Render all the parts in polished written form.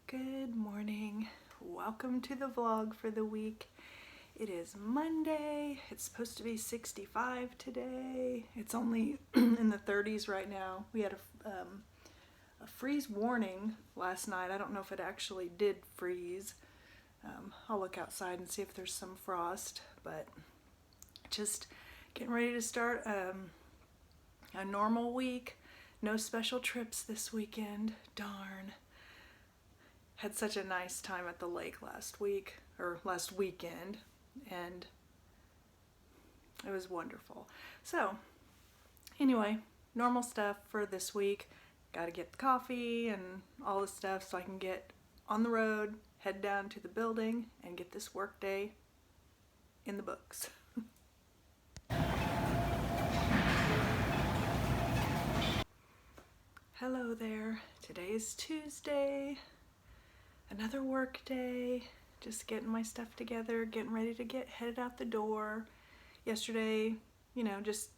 Good morning. Welcome to the vlog for the week. It is Monday. It's supposed to be 65 today. It's only in the 30s right now. We had a freeze warning last night. I don't know if it actually did freeze. I'll look outside and see if there's some frost, but just getting ready to start a normal week. No special trips this weekend. Darn. Had such a nice time at the lake last weekend, and it was wonderful. So anyway, normal stuff for this week. Got to get the coffee and all the stuff so I can get on the road, head down to the building, and get this work day in the books. Hello there. Today is Tuesday. Another work day, just getting my stuff together, getting ready to get headed out the door. Yesterday, it's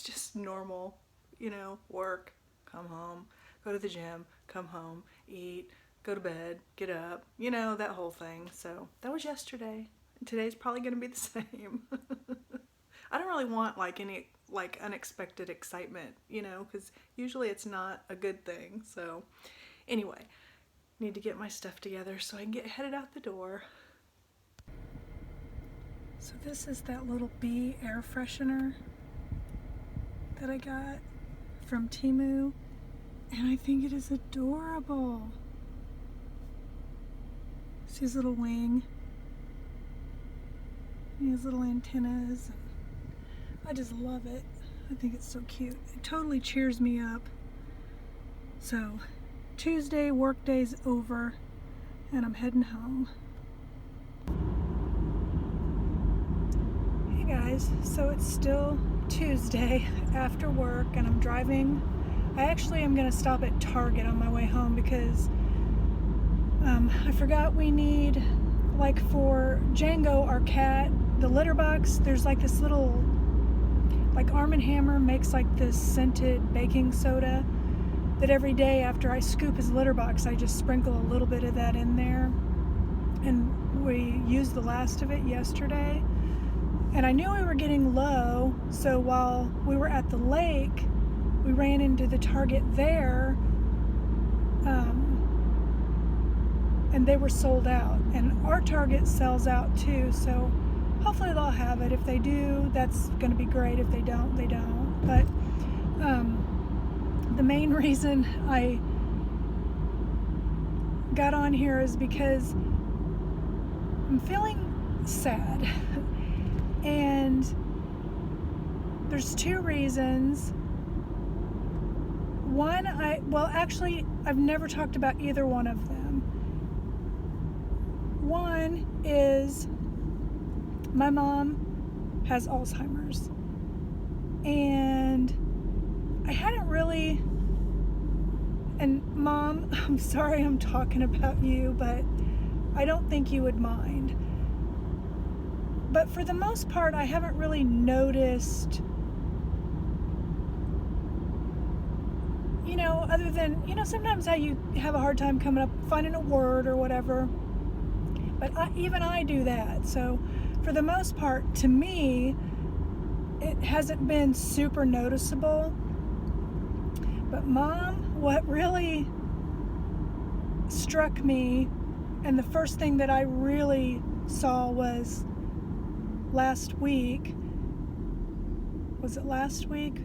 just normal, work, come home, go to the gym, come home, eat, go to bed, get up, that whole thing. So that was yesterday. Today's probably going to be the same. I don't really want any unexpected excitement, because usually it's not a good thing. So anyway, need to get my stuff together so I can get headed out the door. So this is that little bee air freshener that I got from Temu, and I think it is adorable. See his little wing, and his little antennas. I just love it. I think it's so cute. It totally cheers me up. So Tuesday, work day's over, and I'm heading home. Hey guys, so it's still Tuesday after work, and I'm driving. I actually am going to stop at Target on my way home because I forgot we need, for Django, our cat, the litter box, there's this little, Arm & Hammer makes this scented baking soda that every day after I scoop his litter box, I just sprinkle a little bit of that in there. And we used the last of it yesterday. And I knew we were getting low, so while we were at the lake, we ran into the Target there, and they were sold out. And our Target sells out too, so hopefully they'll have it. If they do, that's going to be great. If they don't, they don't. But the main reason I got on here is because I'm feeling sad. And there's two reasons. One, I've never talked about either one of them. One is my mom has Alzheimer's. And I hadn't really, and Mom, I'm sorry I'm talking about you, but I don't think you would mind. But for the most part, I haven't really noticed, other than, sometimes how you have a hard time coming up, finding a word or whatever. But even I do that. So for the most part, to me, it hasn't been super noticeable. But Mom, what really struck me, and the first thing that I really saw was last week. Was it last week?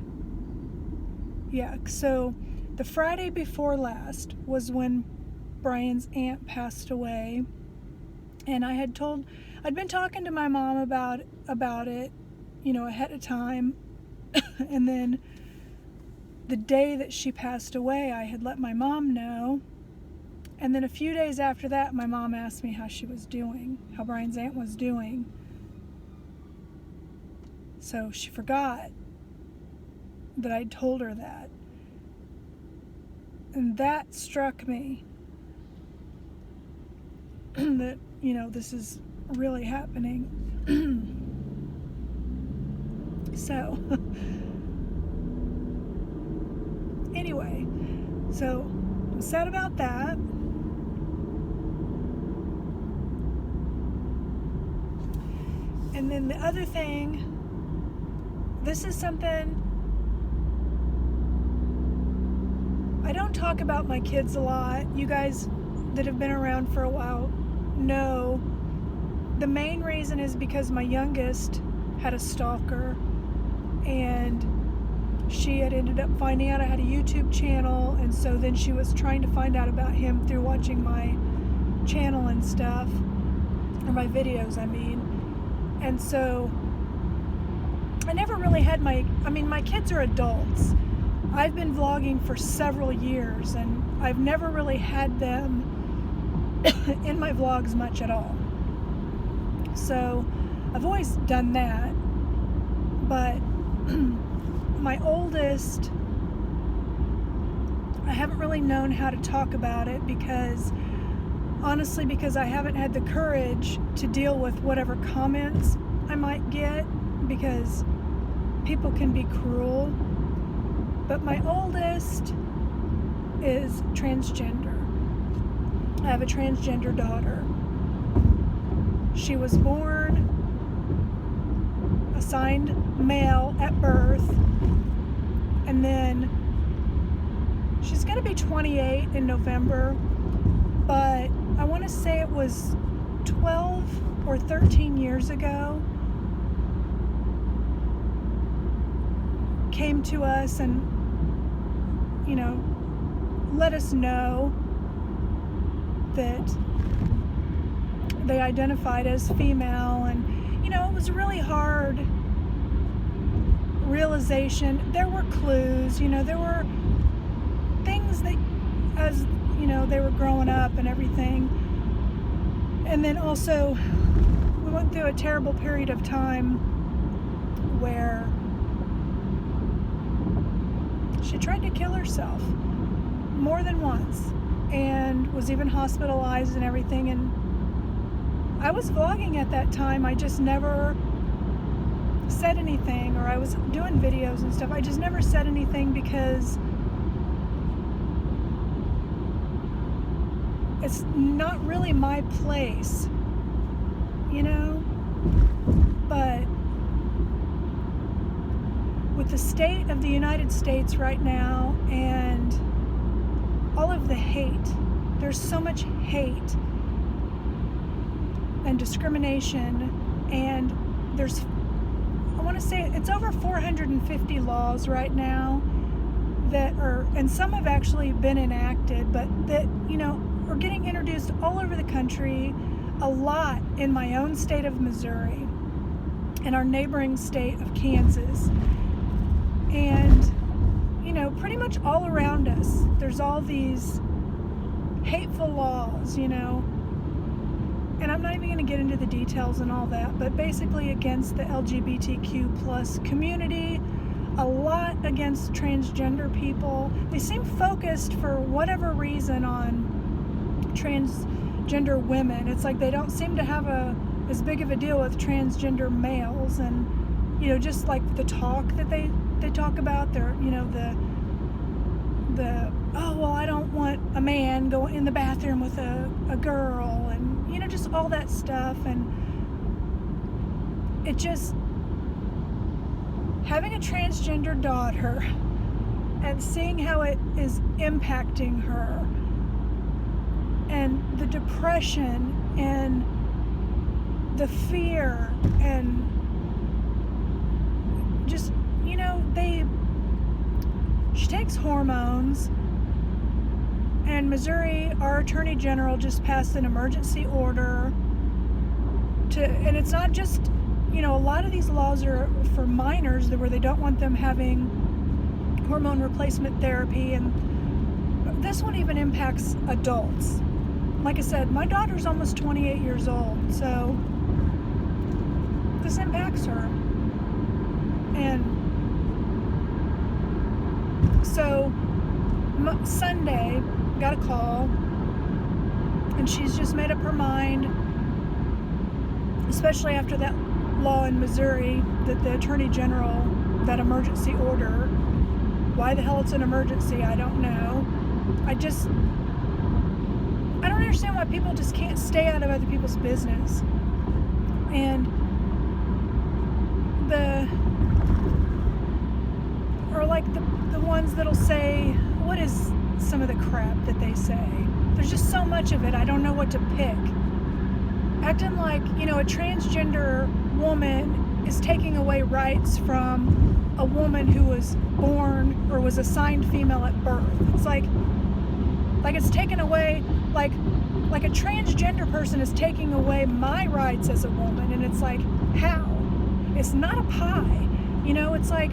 Yeah, so the Friday before last was when Brian's aunt passed away. And I'd been talking to my mom about it, ahead of time. And then the day that she passed away, I had let my mom know. And then a few days after that, my mom asked me how she was doing, how Brian's aunt was doing. So she forgot that I'd told her that. And that struck me. That, this is really happening. So, anyway, so sad about that. And then the other thing, this is something I don't talk about my kids a lot. You guys that have been around for a while know the main reason is because my youngest had a stalker, and she had ended up finding out I had a YouTube channel, and so then she was trying to find out about him through watching my channel and stuff, or my videos, I mean. And so I never really had my kids are adults. I've been vlogging for several years, and I've never really had them in my vlogs much at all. So I've always done that, but my oldest, I haven't really known how to talk about it because I haven't had the courage to deal with whatever comments I might get, because people can be cruel. But my oldest is transgender. I have a transgender daughter. She was born assigned male at birth, and then she's going to be 28 in November, but I want to say it was 12 or 13 years ago, came to us and, let us know that they identified as female, and it was a really hard realization. There were clues, there were things that, as they were growing up and everything. And then also we went through a terrible period of time where she tried to kill herself more than once, and was even hospitalized and everything. And I was vlogging at that time. I just never said anything, or I was doing videos and stuff. I just never said anything because it's not really my place, but with the state of the United States right now and all of the hate, there's so much hate and discrimination, and there's, I want to say it's over 450 laws right now that are, and some have actually been enacted, but that, are getting introduced all over the country, a lot in my own state of Missouri and our neighboring state of Kansas. And, pretty much all around us, there's all these hateful laws, and I'm not even going to get into the details and all that, but basically against the LGBTQ plus community, a lot against transgender people. They seem focused for whatever reason on transgender women. It's like they don't seem to have as big of a deal with transgender males, and just like the talk that they talk about, their oh well, I don't want a man going in the bathroom with a girl, and just all that stuff. And it just, having a transgender daughter and seeing how it is impacting her, and the depression and the fear, and just, she takes hormones, and Missouri, our Attorney General just passed an emergency order and it's not just, a lot of these laws are for minors where they don't want them having hormone replacement therapy, and this one even impacts adults. Like I said, my daughter's almost 28 years old, so this impacts her. And so Sunday, got a call, and she's just made up her mind, especially after that law in Missouri that the Attorney General, that emergency order, why the hell it's an emergency, I don't know, I don't understand why people just can't stay out of other people's business. And the ones that'll say, what is some of the crap that they say? There's just so much of it, I don't know what to pick. Acting like, a transgender woman is taking away rights from a woman who was born or was assigned female at birth. It's like it's taken away, like a transgender person is taking away my rights as a woman, and it's like, how? It's not a pie. It's like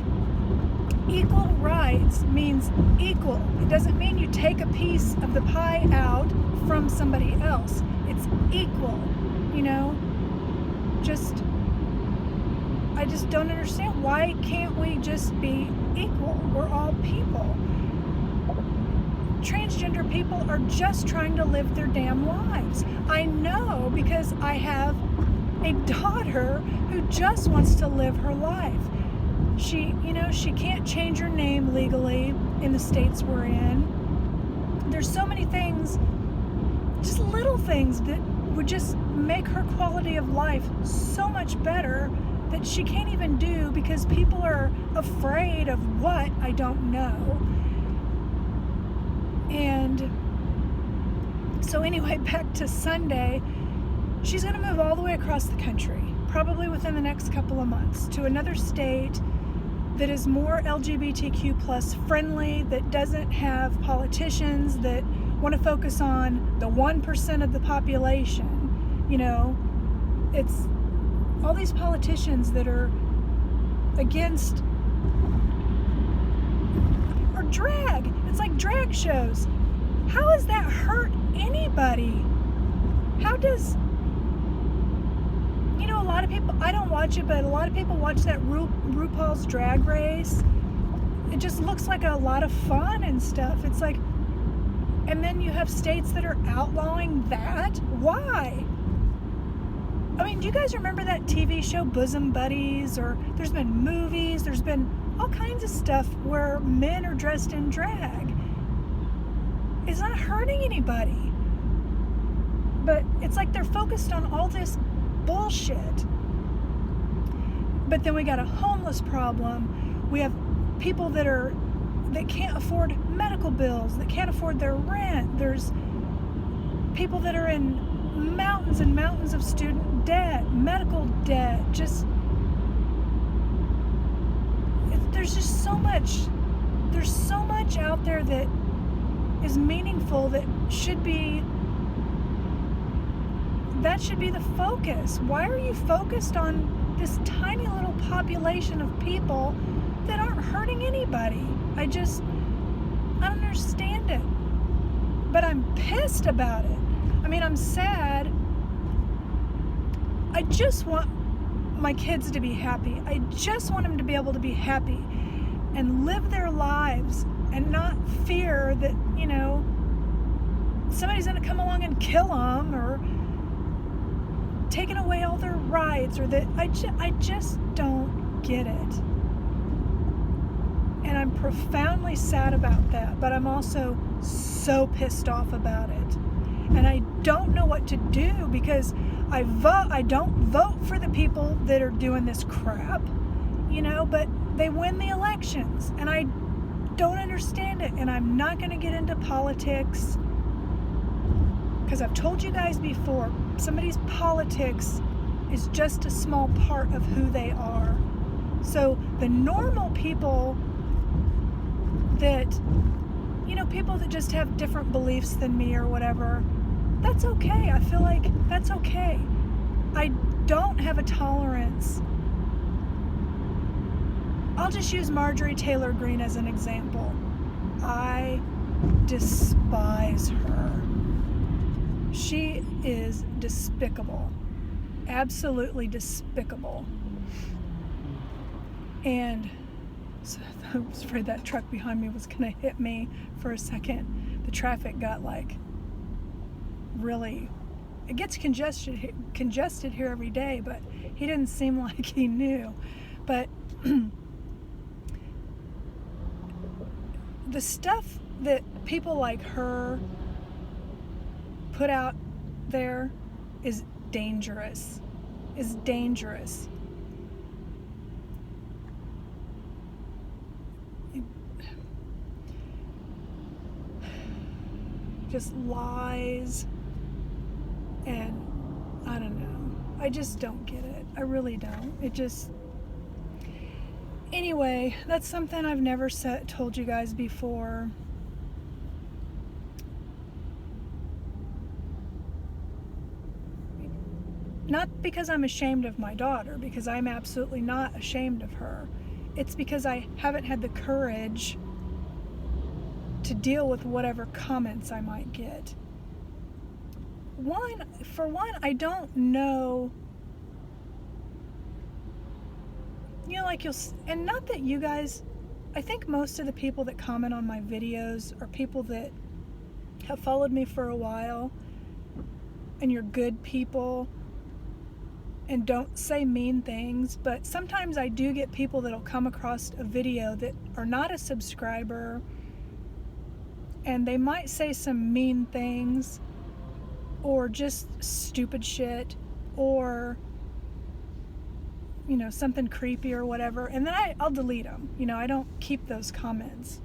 equal rights means equal. It doesn't mean you take a piece of the pie out from somebody else. It's equal, I just don't understand. Why can't we just be equal? We're all people. Transgender people are just trying to live their damn lives. I know, because I have a daughter who just wants to live her life. She can't change her name legally in the states we're in. There's so many things, just little things that would just make her quality of life so much better that she can't even do because people are afraid of what I don't know. And so anyway, back to Sunday, she's going to move all the way across the country, probably within the next couple of months, to another state that is more LGBTQ plus friendly, that doesn't have politicians that want to focus on the 1% of the population. It's all these politicians that are against, or drag. It's like drag shows. How does that hurt anybody? How does, a lot of people, I don't watch it, but a lot of people watch that RuPaul's Drag Race. It just looks like a lot of fun and stuff. It's like, and then you have states that are outlawing that. Why? I mean, do you guys remember that TV show Bosom Buddies? Or there's been movies, there's been all kinds of stuff where men are dressed in drag. It's not hurting anybody. But it's like they're focused on all this bullshit. But then we got a homeless problem. We have people that can't afford medical bills, that can't afford their rent. There's people that are in mountains and mountains of student debt, medical debt. There's just so much. There's so much out there that is meaningful, that should be the focus. Why are you focused on this tiny little population of people that aren't hurting anybody? I don't understand it. But I'm pissed about it. I mean, I'm sad. I just want my kids to be happy. I just want them to be able to be happy and live their lives and not fear that, somebody's going to come along and kill them or taking away all their rights, or that I just don't get it. And I'm profoundly sad about that, but I'm also so pissed off about it. And I don't know what to do, because I don't vote for the people that are doing this crap, but they win the elections, and I don't understand it. And I'm not going to get into politics, because I've told you guys before, somebody's politics is just a small part of who they are. So the normal people that, people that just have different beliefs than me or whatever, that's okay. I feel like that's okay. I don't have a tolerance. I'll just use Marjorie Taylor Greene as an example. I despise her. She is despicable. Absolutely despicable. And so I was afraid that truck behind me was going to hit me for a second. The traffic got really, it gets congested here every day, but he didn't seem like he knew. But the stuff that people like her put out there is dangerous. Is dangerous. Just lies, and I don't know. I just don't get it. I really don't. It just... Anyway, that's something I've never told you guys before. Not because I'm ashamed of my daughter, because I'm absolutely not ashamed of her. It's because I haven't had the courage to deal with whatever comments I might get. For one, I don't know, like and not that you guys, I think most of the people that comment on my videos are people that have followed me for a while, and you're good people and don't say mean things, but sometimes I do get people that'll come across a video that are not a subscriber, and they might say some mean things or just stupid shit or something creepy or whatever, and then I'll delete them. I don't keep those comments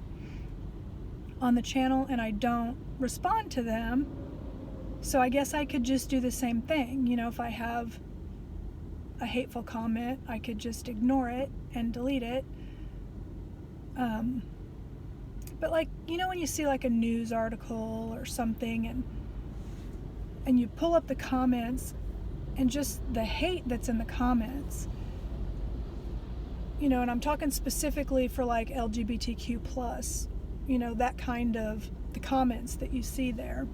on the channel, and I don't respond to them. So I guess I could just do the same thing. If I have a hateful comment, I could just ignore it and delete it. But when you see like a news article or something, and you pull up the comments and just the hate that's in the comments, and I'm talking specifically for like LGBTQ plus, that kind of the comments that you see there.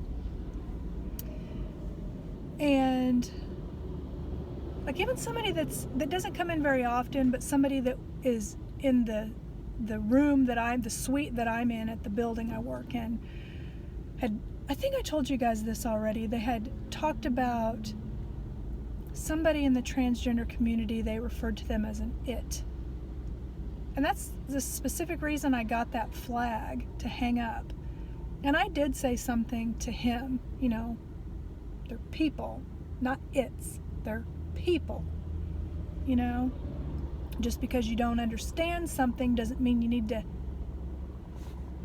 And like even somebody that doesn't come in very often, but somebody that is in the room the suite that I'm in at the building I work in, I think I told you guys this already. They had talked about somebody in the transgender community. They referred to them as an it. And that's the specific reason I got that flag to hang up. And I did say something to him, they're people, not its. They're people, Just because you don't understand something doesn't mean you need to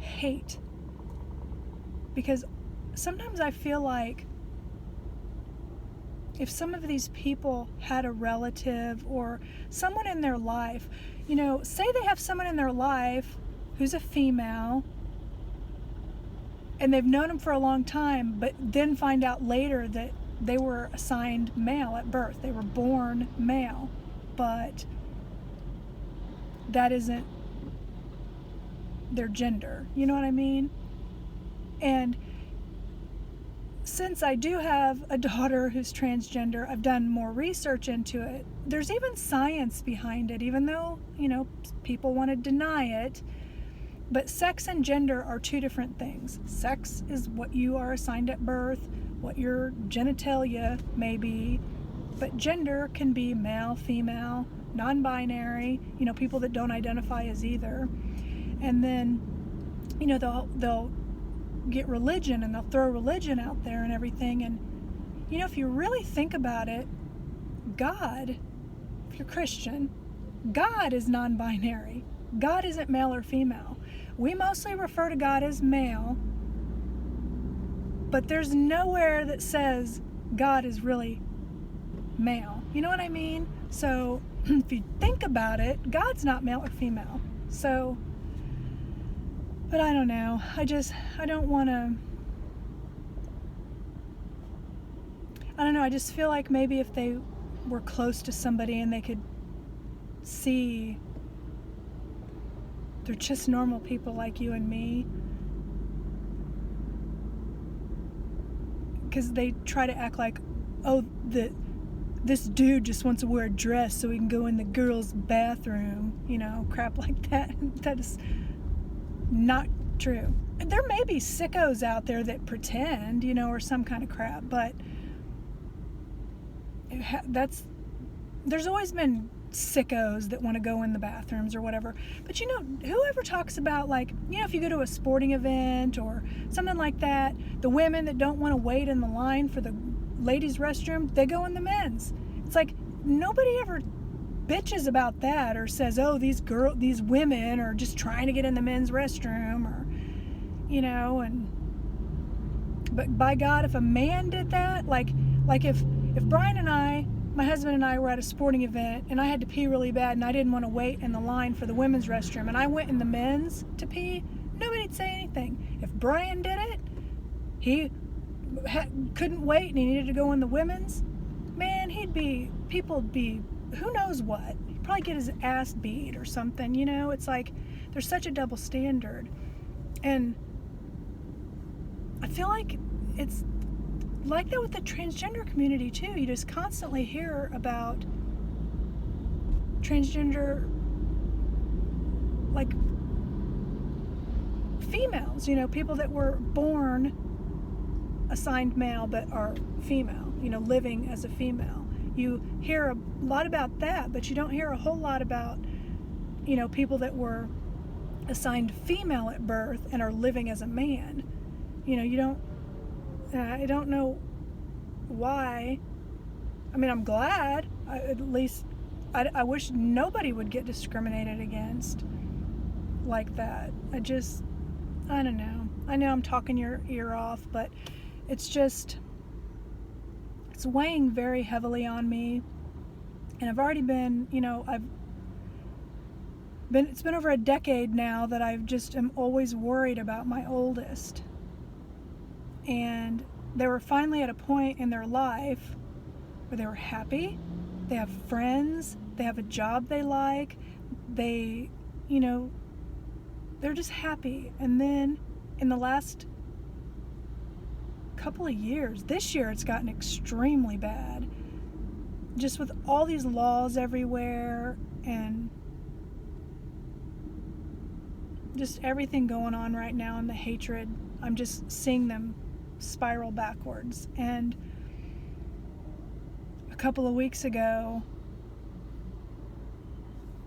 hate. Because sometimes I feel like if some of these people had a relative or someone in their life, say they have someone in their life who's a female and they've known them for a long time, but then find out later that they were assigned male at birth. They were born male, but that isn't their gender. You know what I mean? And since I do have a daughter who's transgender, I've done more research into it. There's even science behind it, even though, people want to deny it. But sex and gender are two different things. Sex is what you are assigned at birth, what your genitalia may be. But gender can be male, female, non-binary, people that don't identify as either. And then, they'll get religion and they'll throw religion out there and everything. And, if you really think about it, God, if you're Christian, God is non-binary. God isn't male or female. We mostly refer to God as male, but there's nowhere that says God is really male. You know what I mean? So if you think about it, God's not male or female. So, but I don't know. I don't want to, I don't know. I just feel like maybe if they were close to somebody and they could see they're just normal people like you and me, because they try to act like, oh, this dude just wants to wear a dress so he can go in the girls' bathroom, crap like that. That is not true. There may be sickos out there that pretend, or some kind of crap, but there's always been sickos that want to go in the bathrooms or whatever. But whoever talks about, like, if you go to a sporting event or something like that, the women that don't want to wait in the line for the ladies' restroom, they go in the men's. It's like nobody ever bitches about that or says, oh, these women are just trying to get in the men's restroom, or but by God, if a man did that, like if Brian and my husband and I were at a sporting event and I had to pee really bad and I didn't want to wait in the line for the women's restroom and I went in the men's to pee, nobody'd say anything. If Brian did it, he couldn't wait and he needed to go in the women's, man, people would be, who knows what. He'd probably get his ass beat or something, It's like there's such a double standard. And I feel like it's like that with the transgender community too. You just constantly hear about transgender, like, females, people that were born assigned male but are female, living as a female. You hear a lot about that, but you don't hear a whole lot about, people that were assigned female at birth and are living as a man. I don't know why. I mean, I'm glad. I wish nobody would get discriminated against like that. I don't know. I know I'm talking your ear off, but it's weighing very heavily on me. And I've already been, it's been over a decade now that I just am always worried about my oldest. And they were finally at a point in their life where they were happy, they have friends, they have a job they like, they're just happy. And then in the last couple of years, this year it's gotten extremely bad, just with all these laws everywhere and just everything going on right now and the hatred. I'm just seeing them spiral backwards. And a couple of weeks ago,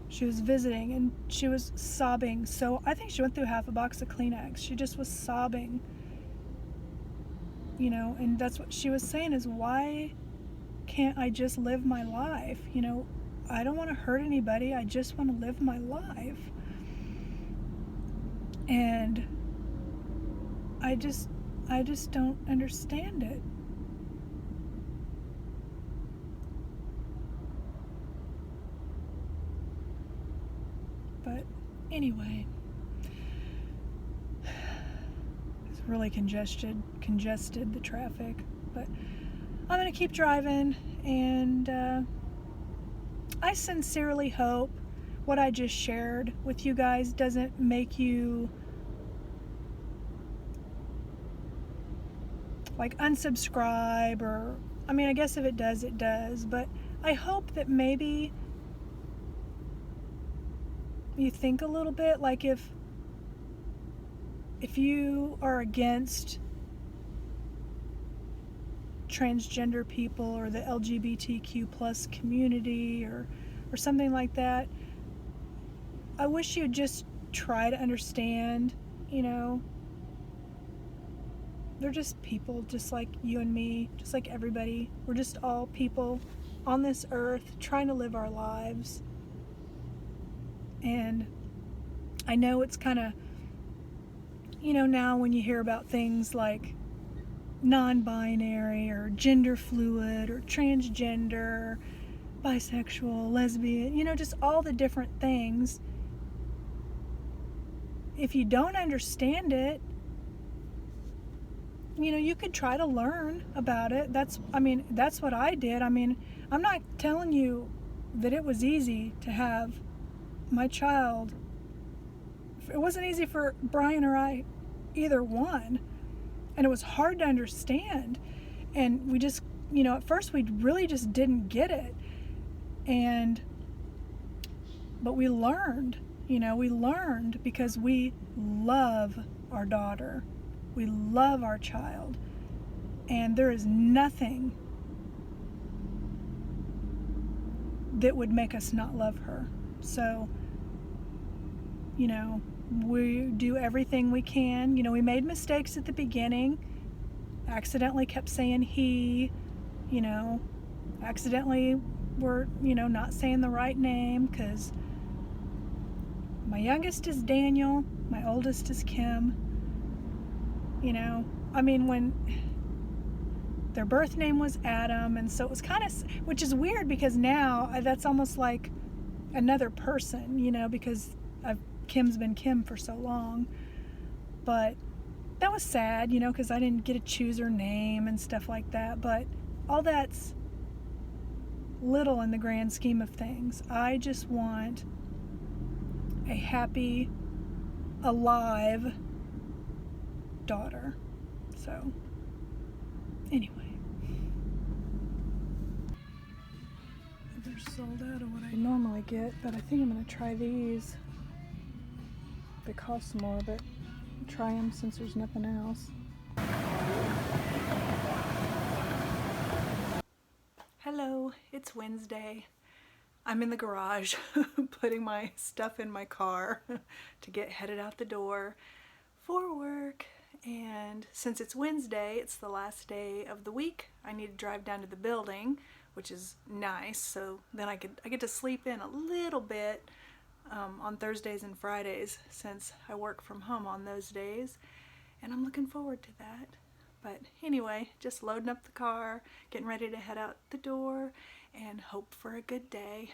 she was visiting and she was sobbing. So I think she went through half a box of Kleenex. She just was sobbing, and that's what she was saying is, why can't I just live my life? I don't want to hurt anybody. I just want to live my life. And I just don't understand it. But anyway, it's really congested the traffic, but I'm going to keep driving, and I sincerely hope what I just shared with you guys doesn't make you like unsubscribe, or I guess if it does, it does, but I hope that maybe you think a little bit, like if you are against transgender people or the LGBTQ plus community or something like that, I wish you'd just try to understand, they're just people just like you and me, just like everybody. We're just all people on this earth trying to live our lives. And I know it's kind of, now when you hear about things like non-binary or gender fluid or transgender, bisexual, lesbian, just all the different things, if you don't understand it, you could try to learn about it. That's what I did. I'm not telling you that it was easy to have my child. It wasn't easy for Brian or I, either one. And it was hard to understand. And we just, at first we really just didn't get it. But we learned, because we love our daughter. We love our child. And there is nothing that would make us not love her. So, you know, we do everything we can. You know, we made mistakes at the beginning, accidentally kept saying he, you know, accidentally were, you know, not saying the right name, because my youngest is Daniel, my oldest is Kim. You know, I mean, when their birth name was Adam, and so it was kind of, which is weird because now that's almost like another person, you know, because Kim's been Kim for so long. But that was sad, you know, because I didn't get to choose her name and stuff like that. But all that's little in the grand scheme of things. I just want a happy, alive daughter. So, anyway. They're sold out of what I normally get, but I think I'm going to try these. They cost more, but try them since there's nothing else. Hello, it's Wednesday. I'm in the garage putting my stuff in my car to get headed out the door for work. And since it's Wednesday, it's the last day of the week. I need to drive down to the building, which is nice. So then I get to sleep in a little bit on Thursdays and Fridays, since I work from home on those days, and I'm looking forward to that. But anyway, just loading up the car, getting ready to head out the door, and hope for a good day.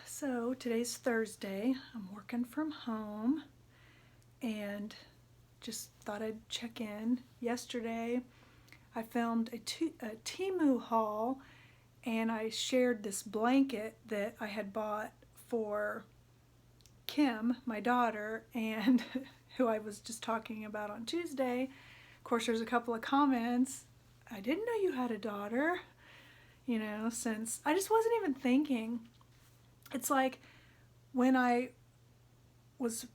So today's Thursday. I'm working from home and just thought I'd check in. Yesterday I filmed a Temu haul, and I shared this blanket that I had bought for Kim, my daughter, and who I was just talking about on Tuesday. Of course, there's a couple of comments. I didn't know you had a daughter, you know, since I just wasn't even thinking. It's like when I was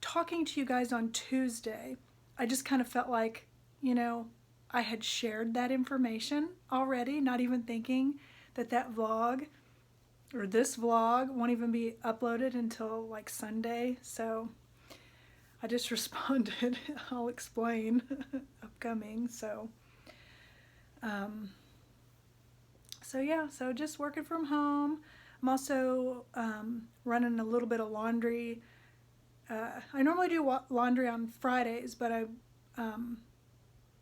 talking to you guys on Tuesday, I just kind of felt like, you know, I had shared that information already, not even thinking that vlog or this vlog won't even be uploaded until like Sunday. So I just responded, I'll explain upcoming. So yeah, so just working from home. I'm also running a little bit of laundry. I normally do laundry on Fridays, but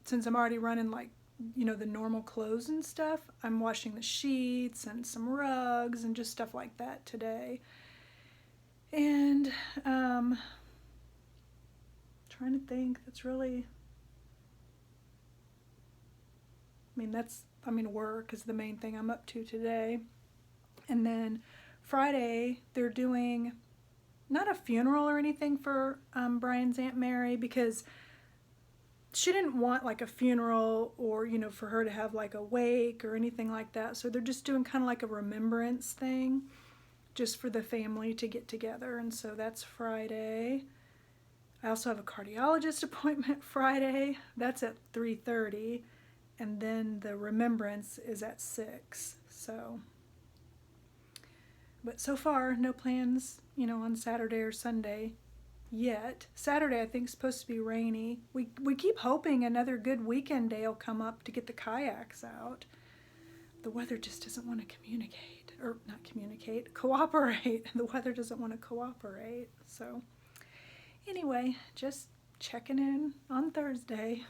since I'm already running like, you know, the normal clothes and stuff, I'm washing the sheets and some rugs and just stuff like that today. And trying to think, that's really, work is the main thing I'm up to today. And then Friday, they're doing not a funeral or anything for Brian's Aunt Mary, because she didn't want like a funeral or, you know, for her to have like a wake or anything like that. So they're just doing kind of like a remembrance thing just for the family to get together. And so that's Friday. I also have a cardiologist appointment Friday. That's at 3:30. And then the remembrance is at 6. So, but so far, no plans, you know, on Saturday or Sunday yet. Saturday, I think, is supposed to be rainy. We keep hoping another good weekend day will come up to get the kayaks out. The weather just doesn't want to cooperate. The weather doesn't want to cooperate. So anyway, just checking in on Thursday.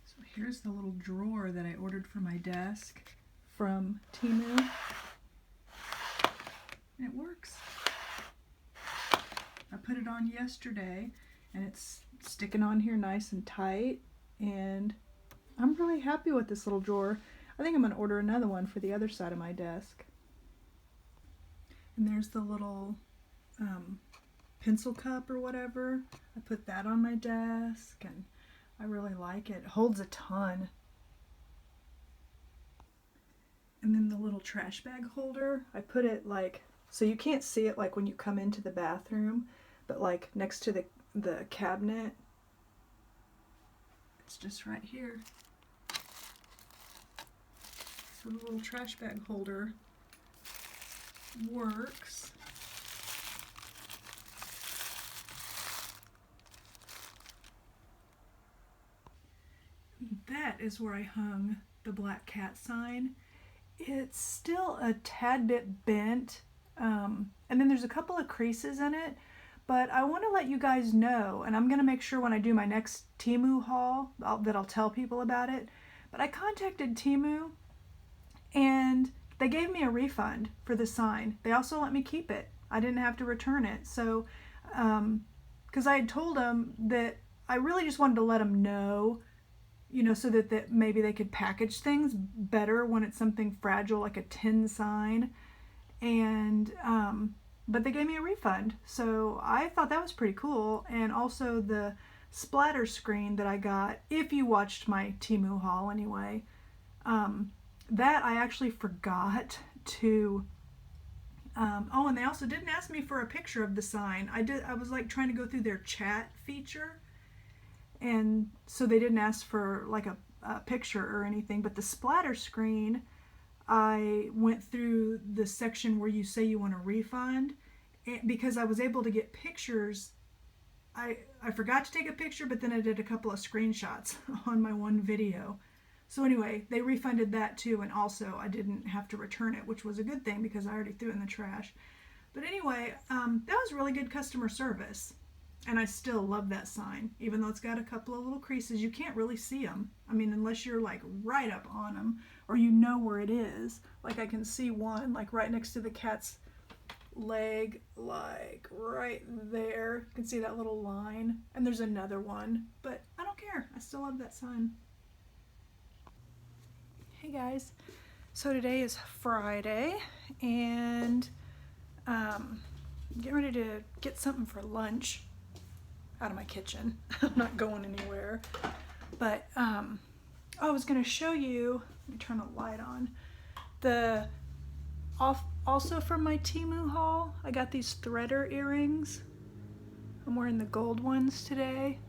So here's the little drawer that I ordered for my desk from Temu. And it works. I put it on yesterday and it's sticking on here nice and tight, and I'm really happy with this little drawer. I think I'm going to order another one for the other side of my desk. And there's the little pencil cup or whatever. I put that on my desk and I really like it. It holds a ton. And then the little trash bag holder, I put it like, so you can't see it like when you come into the bathroom, but like next to the cabinet. It's just right here. So the little trash bag holder works. That is where I hung the black cat sign. It's still a tad bit bent, and then there's a couple of creases in it, but I want to let you guys know, and I'm going to make sure when I do my next Temu haul that I'll tell people about it. But I contacted Temu, and they gave me a refund for the sign. They also let me keep it. I didn't have to return it. So, because I had told them that I really just wanted to let them know, so that maybe they could package things better when it's something fragile like a tin sign. And, but they gave me a refund. So I thought that was pretty cool. And also the splatter screen that I got, if you watched my Temu haul anyway, that I actually forgot to, oh, and they also didn't ask me for a picture of the sign. I was like trying to go through their chat feature, and so they didn't ask for like a picture or anything. But the splatter screen, I went through the section where you say you want a refund, because I was able to get pictures. I forgot to take a picture, but then I did a couple of screenshots on my one video. So anyway, they refunded that too, and also I didn't have to return it, which was a good thing because I already threw it in the trash. But anyway, that was really good customer service. And I still love that sign, even though it's got a couple of little creases. You can't really see them. I mean, unless you're like right up on them or you know where it is. Like I can see one like right next to the cat's leg, like right there. You can see that little line. And there's another one, but I don't care. I still love that sign. Hey guys, so today is Friday, and getting ready to get something for lunch out of my kitchen. I'm not going anywhere, but I was going to show you, let me turn the light on, also from my Temu haul, I got these threader earrings. I'm wearing the gold ones today,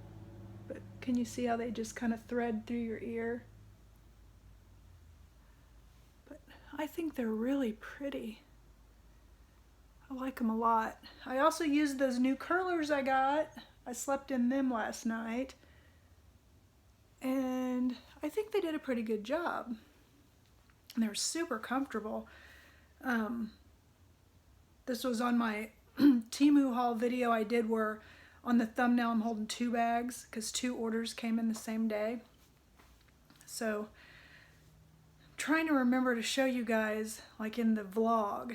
but can you see how they just kind of thread through your ear? I think they're really pretty. I like them a lot. I also used those new curlers I got. I slept in them last night. And I think they did a pretty good job. And they're super comfortable. This was on my Temu haul video I did where on the thumbnail I'm holding 2 bags because 2 orders came in the same day. So trying to remember to show you guys, like in the vlog,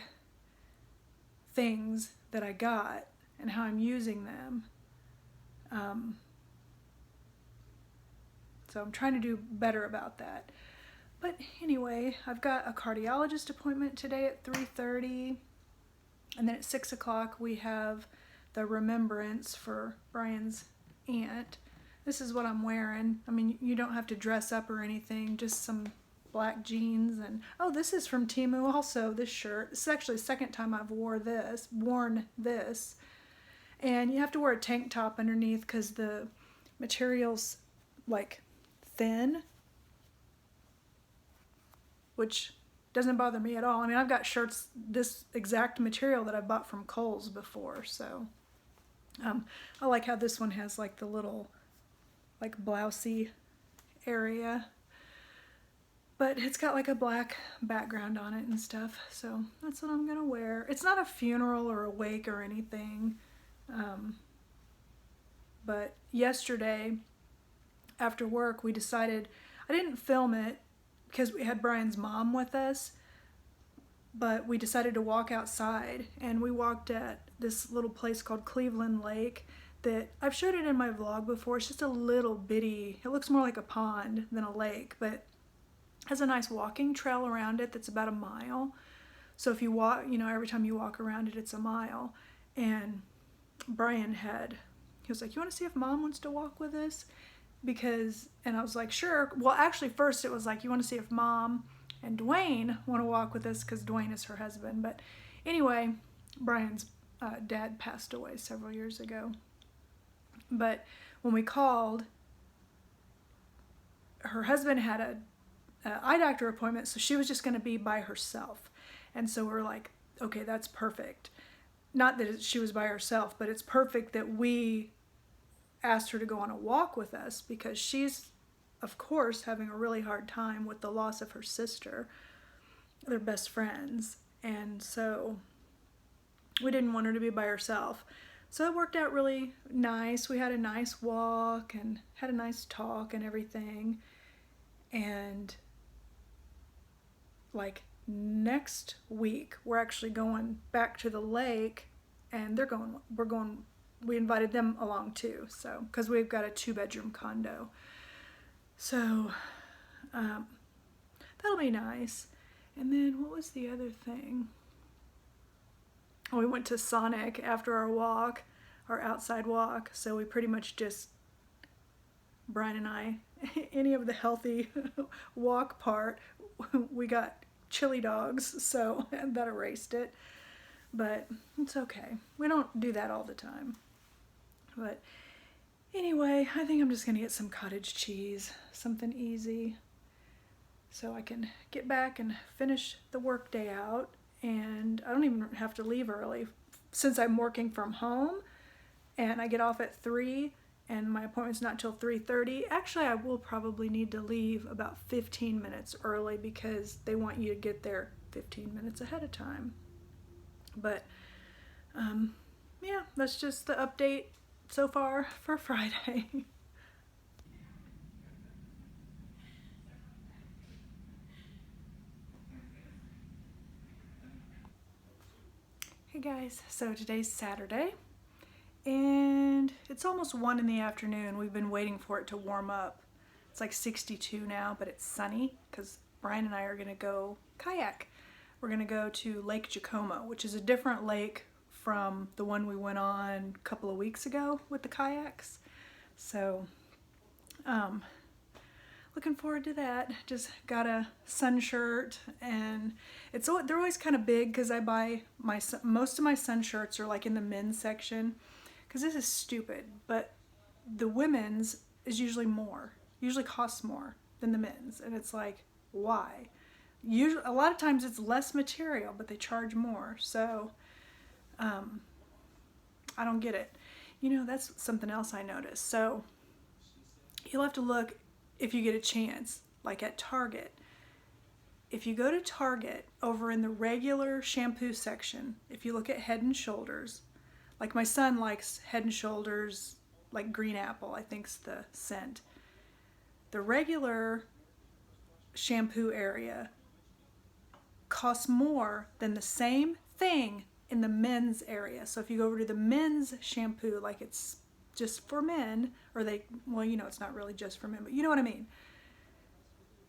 things that I got and how I'm using them. So I'm trying to do better about that. But anyway, I've got a cardiologist appointment today at 3:30, and then at 6 o'clock we have the remembrance for Brian's aunt. This is what I'm wearing. I mean, you don't have to dress up or anything, just some black jeans. And oh, this is from Temu also, this shirt. This is actually the second time I've worn this. And you have to wear a tank top underneath because the material's like thin, which doesn't bother me at all. I mean, I've got shirts this exact material that I bought from Kohl's before, so I like how this one has like the little like blousey area. But it's got like a black background on it and stuff, so that's what I'm gonna wear. It's not a funeral or a wake or anything, but yesterday after work we decided, I didn't film it because we had Brian's mom with us, but we decided to walk outside, and we walked at this little place called Cleveland Lake that I've showed it in my vlog before. It's just a little bitty, it looks more like a pond than a lake, but has a nice walking trail around it that's about a mile. So if you walk, every time you walk around it, it's a mile. And Brian he was like, you want to see if mom wants to walk with us? And I was like, sure. Well, actually, first it was like, you want to see if mom and Dwayne want to walk with us, because Dwayne is her husband. But anyway, Brian's dad passed away several years ago. But when we called, her husband had a eye doctor appointment, so she was just going to be by herself. And so we're like, okay, that's perfect. Not that she was by herself, but it's perfect that we asked her to go on a walk with us, because she's, of course, having a really hard time with the loss of her sister. They're best friends. And so we didn't want her to be by herself. So it worked out really nice. We had a nice walk and had a nice talk and everything. And like next week, we're actually going back to the lake, and we invited them along too. So, because we've got a 2-bedroom condo. So that'll be nice. And then what was the other thing? Oh, we went to Sonic after our walk, our outside walk. So we pretty much just, Brian and I, any of the healthy walk part, we got chili dogs, so that erased it. But it's okay. We don't do that all the time. But anyway, I think I'm just going to get some cottage cheese, something easy, so I can get back and finish the work day out. And I don't even have to leave early, since I'm working from home and I get off at 3 and my appointment's not till 3:30. Actually, I will probably need to leave about 15 minutes early, because they want you to get there 15 minutes ahead of time. But yeah, that's just the update so far for Friday. Hey guys, so today's Saturday, and it's almost 1 in the afternoon. We've been waiting for it to warm up. It's like 62 now, but it's sunny, because Brian and I are going to go kayak. We're going to go to Lake Jacomo, which is a different lake from the one we went on a couple of weeks ago with the kayaks. So, looking forward to that. Just got a sun shirt, and they're always kind of big, because I buy most of my sun shirts are like in the men's section, because this is stupid, but the women's is usually costs more than the men's, and it's like, why? Usually, a lot of times it's less material, but they charge more. So I don't get it. That's something else I noticed. So you'll have to look, if you get a chance, like at Target. If you go to Target, over in the regular shampoo section, if you look at Head and Shoulders, like my son likes Head and Shoulders, like green apple, I think's the scent. The regular shampoo area costs more than the same thing in the men's area. So if you go over to the men's shampoo, like it's just for men, or it's not really just for men, but you know what I mean.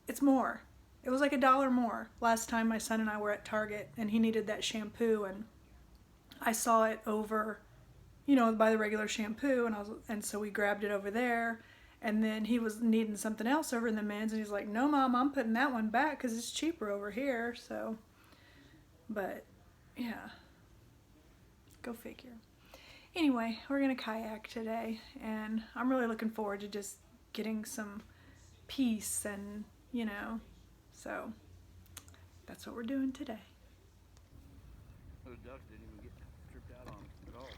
It's more. It was like $1 more last time my son and I were at Target, and he needed that shampoo, and I saw it over, by the regular shampoo, and so we grabbed it over there. And then he was needing something else over in the men's, and he's like, no, Mom, I'm putting that one back because it's cheaper over here. So, but yeah, go figure. Anyway, we're going to kayak today, and I'm really looking forward to just getting some peace, and, so that's what we're doing today. Those ducks didn't even get tripped out on at all.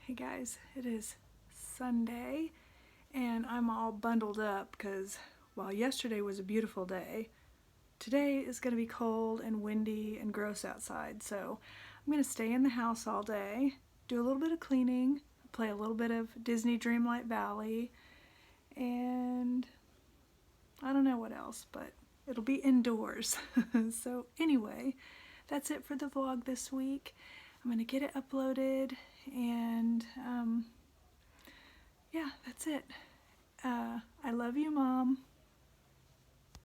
Hey guys, it is Sunday and I'm all bundled up because while yesterday was a beautiful day, today is going to be cold and windy and gross outside. So I'm going to stay in the house all day, do a little bit of cleaning, play a little bit of Disney Dreamlight Valley, and I don't know what else, but it'll be indoors. So anyway, that's it for the vlog this week. I'm going to get it uploaded and yeah, that's it. I love you, Mom.